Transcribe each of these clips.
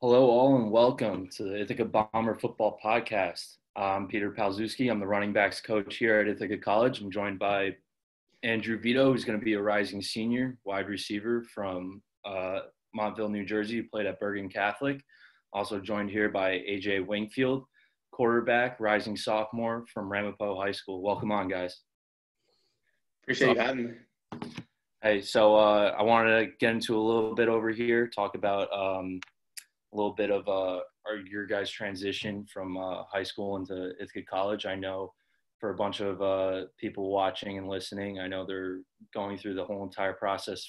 Hello, all, and welcome to the Ithaca Bomber Football Podcast. I'm Peter Palzewski. I'm the running backs coach here at Ithaca College. I'm joined by Andrew Vito, who's going to be a rising senior wide receiver from Montville, New Jersey, who played at Bergen Catholic. Also joined here by AJ Wingfield, quarterback, rising sophomore from Ramapo High School. Welcome on, guys. Appreciate you having me. Hey, so I wanted to get into a little bit over here, talk about a little bit of your guys' transition from high school into Ithaca College. I know for a bunch of people watching and listening, I know they're going through the whole entire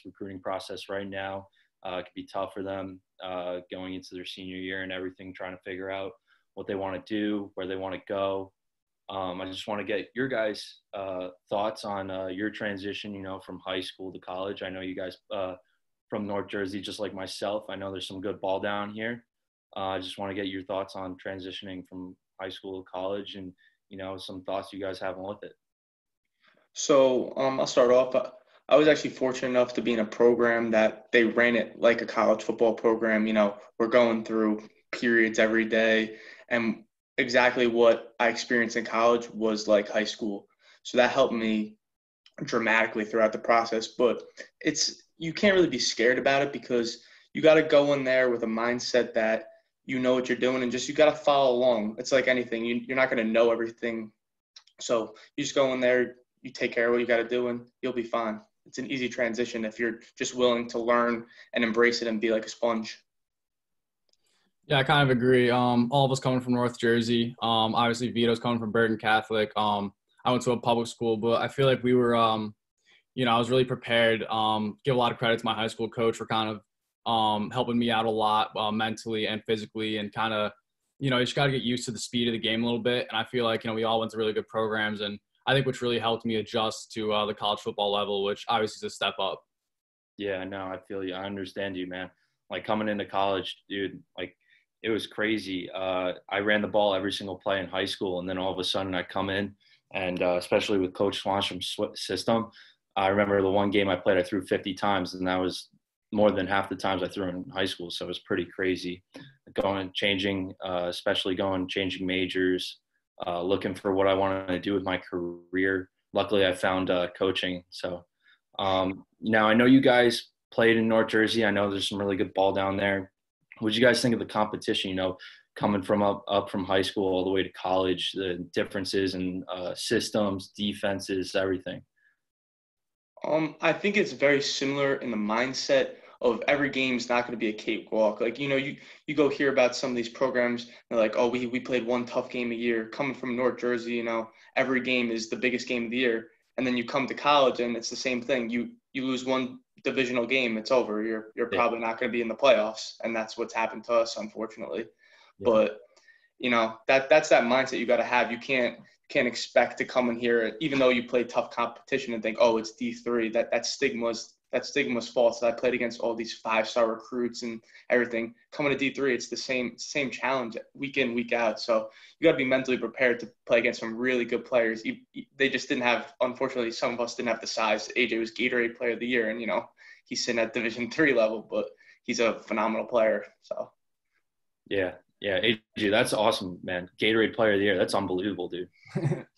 recruiting process right now. It could be tough for them going into their senior year and everything, trying to figure out what they want to do, where they want to go. I just want to get your guys' thoughts on your transition, from high school to college. I know you guys from North Jersey, just like myself. I know there's some good ball down here. I just want to get your thoughts on transitioning from high school to college and, some thoughts you guys have on with it. So I'll start off. I was actually fortunate enough to be in a program that they ran it like a college football program. We're going through periods every day, and exactly what I experienced in college was like high school. So that helped me dramatically throughout the process. But you can't really be scared about it because you got to go in there with a mindset that you know what you're doing and you got to follow along. It's like anything. You're not going to know everything. So you just go in there, you take care of what you got to do, and you'll be fine. It's an easy transition if you're just willing to learn and embrace it and be like a sponge. Yeah, I kind of agree. All of us coming from North Jersey. Obviously, Vito's coming from Bergen Catholic. I went to a public school, but I feel like we were, I was really prepared. Give a lot of credit to my high school coach for kind of helping me out a lot mentally and physically, and kind of, you just got to get used to the speed of the game a little bit. And I feel like, we all went to really good programs, and I think which really helped me adjust to the college football level, which obviously is a step up. Yeah, no, I feel you. I understand you, man. Like coming into college, dude, like it was crazy. I ran the ball every single play in high school, and then all of a sudden I come in, and especially with Coach Swanstrom's system, I remember the one game I played, I threw 50 times, and that was more than half the times I threw in high school. So it was pretty crazy changing majors, looking for what I wanted to do with my career. Luckily, I found coaching. So now I know you guys played in North Jersey. I know there's some really good ball down there. What did you guys think of the competition, coming from up from high school all the way to college, the differences in systems, defenses, everything? I think it's very similar in the mindset of every game's not going to be a cakewalk. Like, you go hear about some of these programs, they're like, oh, we played one tough game a year. Coming from North Jersey, every game is the biggest game of the year. And then you come to college and it's the same thing. You lose one divisional game, it's over. You're probably not going to be in the playoffs. And that's what's happened to us, unfortunately. Yeah. But, that's that mindset you got to have. You can't expect to come in here, even though you play tough competition, and think, oh, it's D3. That stigma's false. I played against all these 5-star recruits and everything. Coming to D3, it's the same challenge week in, week out. So you got to be mentally prepared to play against some really good players. They just didn't have, unfortunately, some of us didn't have the size. AJ was Gatorade Player of the Year, and he's sitting at Division III level, but he's a phenomenal player. So yeah, AJ, that's awesome, man. Gatorade Player of the Year, that's unbelievable, dude.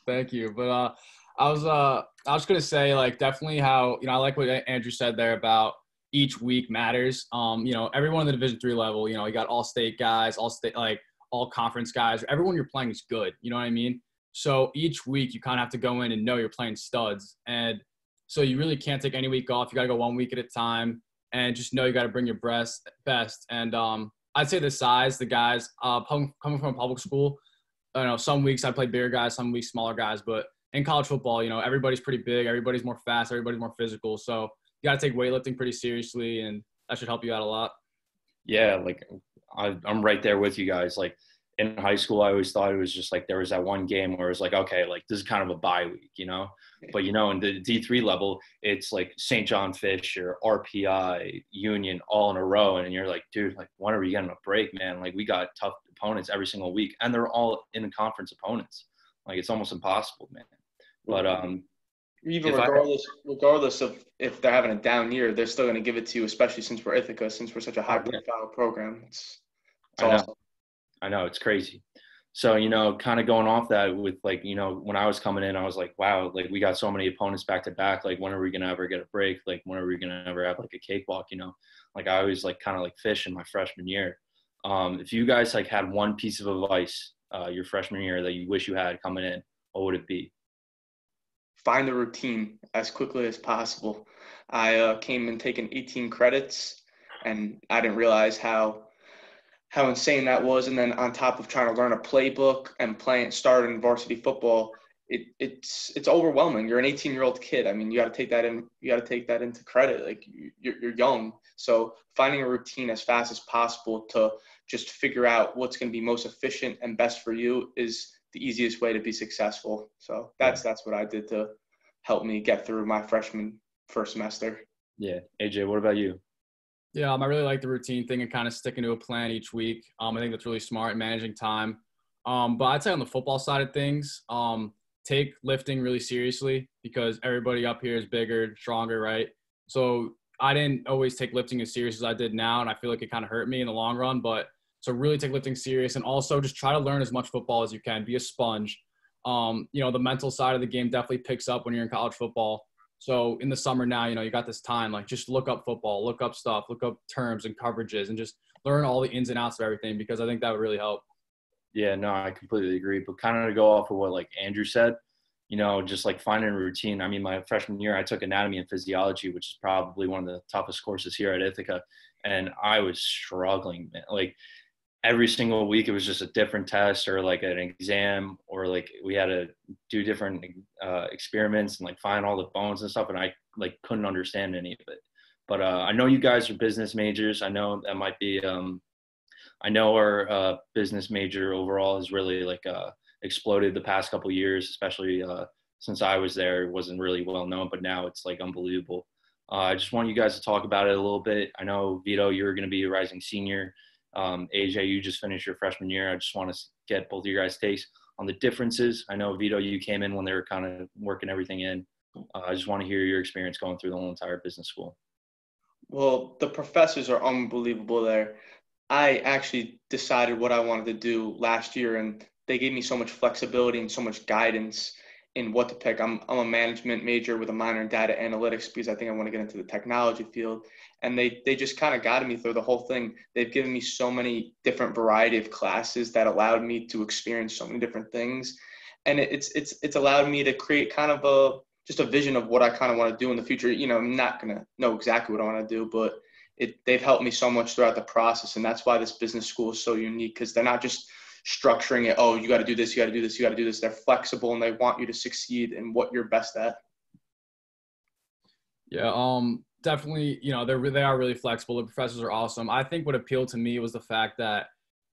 Thank you. But I was gonna say, like, definitely how, I like what Andrew said there about each week matters. Everyone in the Division III level, you got all state guys, all conference guys. Everyone you're playing is good. You know what I mean? So each week you kind of have to go in and know you're playing studs, and so you really can't take any week off. You got to go 1 week at a time, and just know you got to bring your best. And I'd say the guys coming from a public school. Some weeks I play bigger guys, some weeks smaller guys, but in college football, everybody's pretty big, everybody's more fast, everybody's more physical. So you got to take weightlifting pretty seriously, and that should help you out a lot. Yeah, like I'm right there with you guys. Like in high school, I always thought it was just like there was that one game where it was like, okay, like this is kind of a bye week, But, in the D3 level, it's like St. John Fish or RPI, Union all in a row. And you're like, dude, like, when are we getting a break, man? Like, we got tough opponents every single week, and they're all in-conference opponents. Like, it's almost impossible, man. But even regardless of if they're having a down year, they're still going to give it to you, especially since we're Ithaca, since we're such a high-profile program. It's I know. awesome. I know. It's crazy. So, kind of going off that with like, when I was coming in, I was like, wow, like we got so many opponents back to back. Like, when are we going to ever get a break? Like, when are we going to ever have like a cakewalk? Like I always like kind of like fish in my freshman year. If you guys like had one piece of advice your freshman year that you wish you had coming in, what would it be? Find a routine as quickly as possible. I came in taking 18 credits, and I didn't realize how insane that was. And then on top of trying to learn a playbook and playing start in varsity football, it's overwhelming. You're an 18-year-old kid. I mean, you got to take that in. You got to take that into credit. Like you're young, so finding a routine as fast as possible to just figure out what's going to be most efficient and best for you is the easiest way to be successful. So that's what I did to help me get through my freshman first semester. Yeah. AJ, what about you? Yeah, I really like the routine thing and kind of sticking to a plan each week. I think that's really smart, managing time. But I'd say on the football side of things, take lifting really seriously because everybody up here is bigger, stronger, right? So I didn't always take lifting as serious as I did now, and I feel like it kind of hurt me in the long run. But so really take lifting serious, and also just try to learn as much football as you can. Be a sponge. The mental side of the game definitely picks up when you're in college football. So in the summer now, you got this time, like just look up football, look up stuff, look up terms and coverages, and just learn all the ins and outs of everything because I think that would really help. Yeah, no, I completely agree. But kind of to go off of what like Andrew said, just like finding a routine. I mean, my freshman year, I took anatomy and physiology, which is probably one of the toughest courses here at Ithaca. And I was struggling, man. Like every single week, it was just a different test or like an exam, or like we had to do different experiments and like find all the bones and stuff. And I like couldn't understand any of it. But I know you guys are business majors. I know that might be I know our business major overall has really like exploded the past couple of years, especially since I was there. It wasn't really well known, but now it's like unbelievable. I just want you guys to talk about it a little bit. I know, Vito, you're going to be a rising senior. AJ, you just finished your freshman year. I just want to get both of your guys' takes on the differences. I know, Vito, you came in when they were kind of working everything in. I just want to hear your experience going through the whole entire business school. Well, the professors are unbelievable there. I actually decided what I wanted to do last year, and they gave me so much flexibility and so much guidance in what to pick. I'm a management major with a minor in data analytics because I think I want to get into the technology field. And they just kind of guided me through the whole thing. They've given me so many different variety of classes that allowed me to experience so many different things. And it's allowed me to create kind of just a vision of what I kind of want to do in the future. I'm not going to know exactly what I want to do, but they've helped me so much throughout the process. And that's why this business school is so unique, because they're not just structuring it. Oh, you got to do this, you got to do this, you got to do this. They're flexible and they want you to succeed in what you're best at. Yeah, definitely, they are really flexible. The professors are awesome. I think what appealed to me was the fact that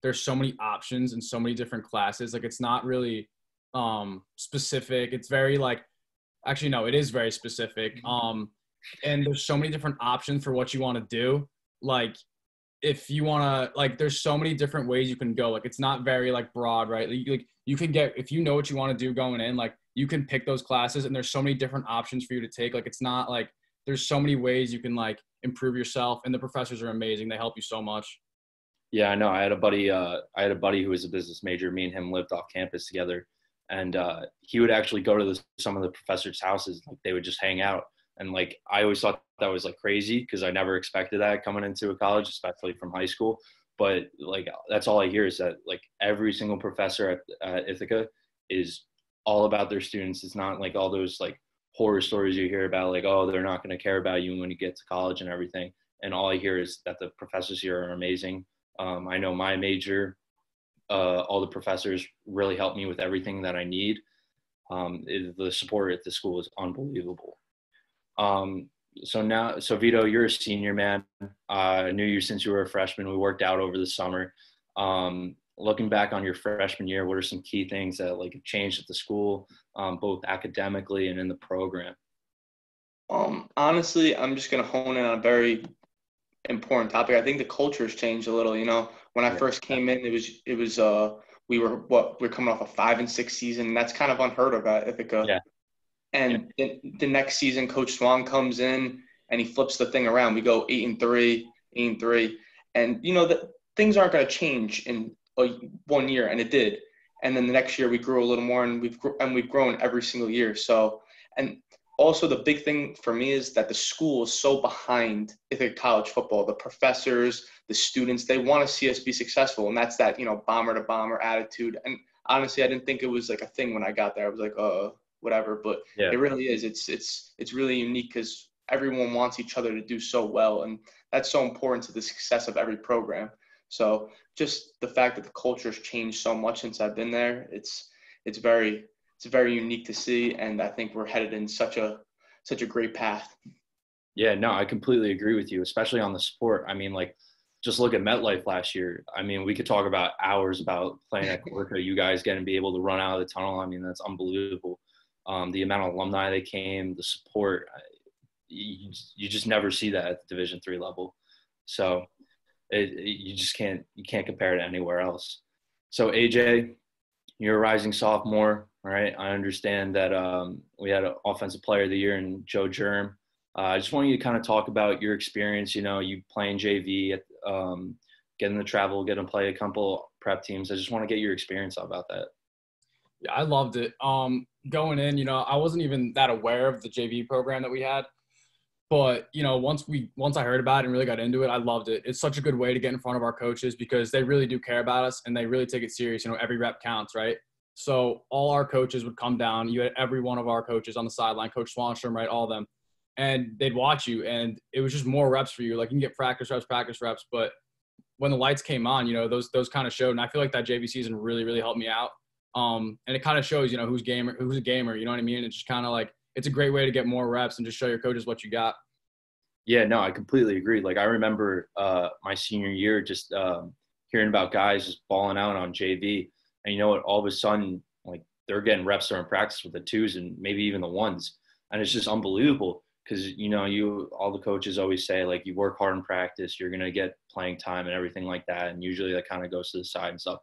there's so many options and so many different classes. Like it's not really specific. It's very like, actually, no, it is very specific. And there's so many different options for what you want to do. Like if you want to, like, there's so many different ways you can go. Like it's not very like broad, right? Like you can get, if you know what you want to do going in, like you can pick those classes and there's so many different options for you to take. Like it's not like, there's so many ways you can like improve yourself, and the professors are amazing. They help you so much. Yeah, I know. I had a buddy who was a business major. Me and him lived off campus together, and he would actually go to some of the professors' houses. Like they would just hang out, and like I always thought that was like crazy because I never expected that coming into a college, especially from high school. But like that's all I hear is that like every single professor at Ithaca is all about their students. It's not like all those like horror stories you hear about, like, oh, they're not going to care about you when you get to college and everything. And all I hear is that the professors here are amazing. I know my major, all the professors really helped me with everything that I need. The support at the school is unbelievable. So Vito, you're a senior, man. I knew you since you were a freshman. We worked out over the summer. Looking back on your freshman year, what are some key things that like have changed at the school, both academically and in the program? Honestly, I'm just going to hone in on a very important topic. I think the culture has changed a little. When I first came in, we're coming off a 5-6 season, and that's kind of unheard of at Ithaca. Yeah. And the next season, Coach Swan comes in and he flips the thing around. We go 8-3, 8-3, and things aren't going to change in 1 year, and it did. And then the next year we grew a little more, and we've grown every single year. So, and also the big thing for me is that the school is so behind Ithaca college football. The professors, the students, they want to see us be successful, and that's that bomber to bomber attitude. And honestly, I didn't think it was like a thing when I got there. I was like, whatever, but Yeah. it really is. It's really unique because everyone wants each other to do so well, and that's so important to the success of every program. So just the fact that the culture has changed so much since I've been there, it's very unique to see, and I think we're headed in such a great path. Yeah, no, I completely agree with you, especially on the sport. I mean, like, just look at MetLife last year. I mean, we could talk about hours about playing at Corca. You guys getting to be able to run out of the tunnel. I mean, that's unbelievable. The amount of alumni they came, the support, you just never see that at the Division III level. So you can't compare it to anywhere else. So AJ, you're a rising sophomore, right? I understand that we had an offensive player of the year in Joe Germ. I just want you to kind of talk about your experience, you playing JV, getting to travel, getting to play a couple prep teams. I just want to get your experience about that. Yeah, I loved it. Going in, I wasn't even that aware of the JV program that we had. But, once I heard about it and really got into it, I loved it. It's such a good way to get in front of our coaches because they really do care about us and they really take it serious. Every rep counts, right? So all our coaches would come down. You had every one of our coaches on the sideline, Coach Swanstrom, right, all of them. And they'd watch you, and it was just more reps for you. Like, you can get practice reps. But when the lights came on, those kind of showed. And I feel like that JV season really, really helped me out. And it kind of shows, who's a gamer, you know what I mean? It's just kind of like, it's a great way to get more reps and just show your coaches what you got. Yeah, no, I completely agree. Like, I remember my senior year just hearing about guys just balling out on JV. And you know what? All of a sudden, like, they're getting reps during practice with the twos and maybe even the ones. And it's just unbelievable because, all the coaches always say, like, you work hard in practice, you're going to get playing time and everything like that. And usually that kind of goes to the side and stuff.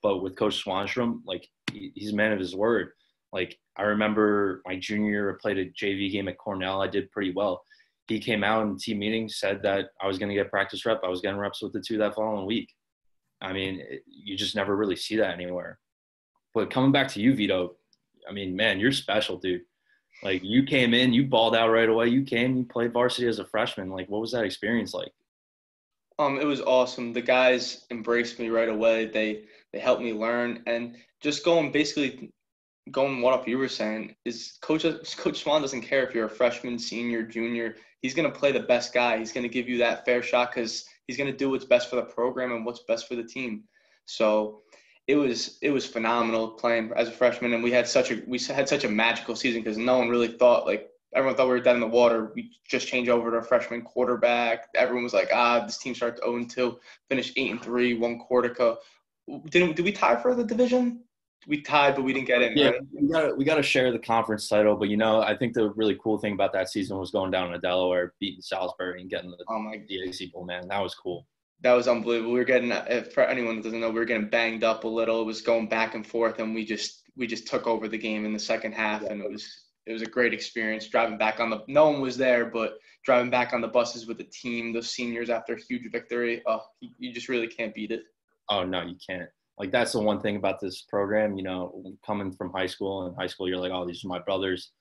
But with Coach Swanstrom, like, he's a man of his word. Like, I remember my junior year, I played a JV game at Cornell. I did pretty well. He came out in team meeting, said that I was going to get practice rep. I was getting reps with the two that following week. I mean, you just never really see that anywhere. But coming back to you, Vito, I mean, man, you're special, dude. Like, you came in, you balled out right away. You played varsity as a freshman. Like, what was that experience like? It was awesome. The guys embraced me right away. They helped me learn, and just going what up you were saying is Coach Swan doesn't care if you're a freshman, senior, junior. He's going to play the best guy. He's going to give you that fair shot because he's going to do what's best for the program and what's best for the team. So it was phenomenal playing as a freshman, and we had such a magical season because no one really thought, like, everyone thought we were dead in the water. We just changed over to a freshman quarterback. Everyone was like, this team started 0-2, finished 8-3, won Cortica. Did we tie for the division? We tied, but we didn't get in. Yeah, right? we got to share the conference title. But I think the really cool thing about that season was going down to Delaware, beating Salisbury, and getting the DAC Bowl. Man, that was cool. That was unbelievable. We were getting, for anyone that doesn't know, we were getting banged up a little. It was going back and forth, and we just took over the game in the second half, and it was a great experience. Driving back no one was there, but driving back on the buses with the team, those seniors after a huge victory. Oh, you just really can't beat it. Oh no, you can't. Like, that's the one thing about this program, coming from high school. In high school, you're like, oh, these are my brothers,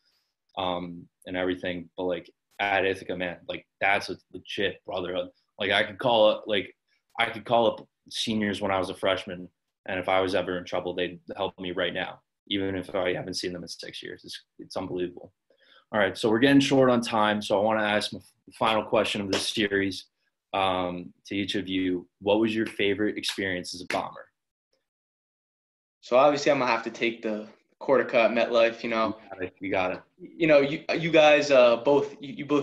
and everything. But, like, at Ithaca, man, like, that's a legit brotherhood. Like, I could call up seniors when I was a freshman, and if I was ever in trouble, they'd help me right now, even if I haven't seen them in 6 years. It's unbelievable. All right, so we're getting short on time, so I want to ask my final question of this series to each of you. What was your favorite experience as a Bomber? So obviously I'm gonna have to take the Cortica at MetLife. You got it. You guys both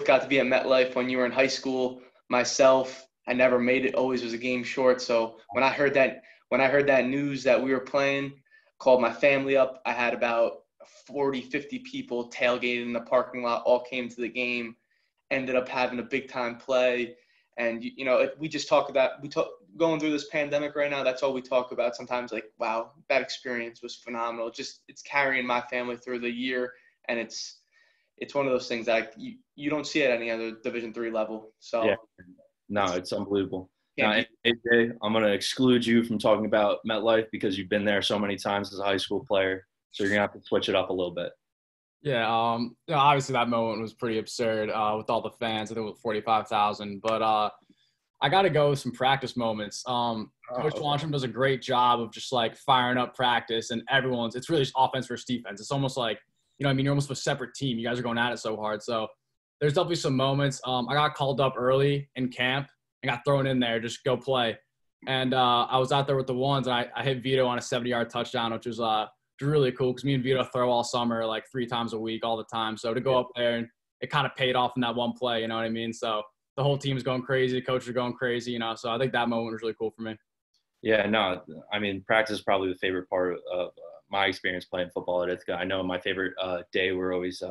got to be at MetLife when you were in high school. Myself, I never made it. Always was a game short. So when I heard that news that we were playing, called my family up. I had about 40, 50 people tailgated in the parking lot. All came to the game. Ended up having a big time play. And, we just talk about going through this pandemic right now. That's all we talk about sometimes. Like, wow, that experience was phenomenal. It's carrying my family through the year. And it's one of those things that you don't see at any other Division III level. So, yeah. No, it's unbelievable. Can't Now, be. AJ, I'm going to exclude you from talking about MetLife because you've been there so many times as a high school player. So you're going to have to switch it up a little bit. Yeah, obviously that moment was pretty absurd with all the fans. I think it was 45,000. But I got to go with some practice moments. Coach Washington does a great job of just like firing up practice, and it's really just offense versus defense. It's almost like, I mean, you're almost a separate team. You guys are going at it so hard. So there's definitely some moments. I got called up early in camp and got thrown in there, just go play. And I was out there with the ones, and I hit Vito on a 70-yard touchdown, which was really cool because me and Vito throw all summer, like 3 times a week, all the time. So to go up there, and it kind of paid off in that one play, you know what I mean? So the whole team's going crazy, the coaches are going crazy, so I think that moment was really cool for me. Yeah, no, I mean, practice is probably the favorite part of my experience playing football at Ithaca. I know my favorite day were always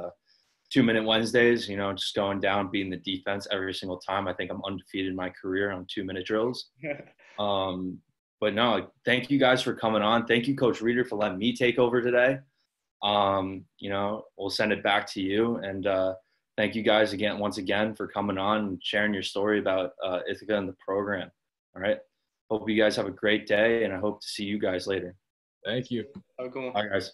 2-minute Wednesdays, just going down, beating the defense every single time. I think I'm undefeated in my career on 2-minute drills. But no, thank you guys for coming on. Thank you, Coach Reeder, for letting me take over today. We'll send it back to you. And thank you guys once again for coming on and sharing your story about Ithaca and the program. All right. Hope you guys have a great day, and I hope to see you guys later. Thank you. Have a good one. Bye, guys.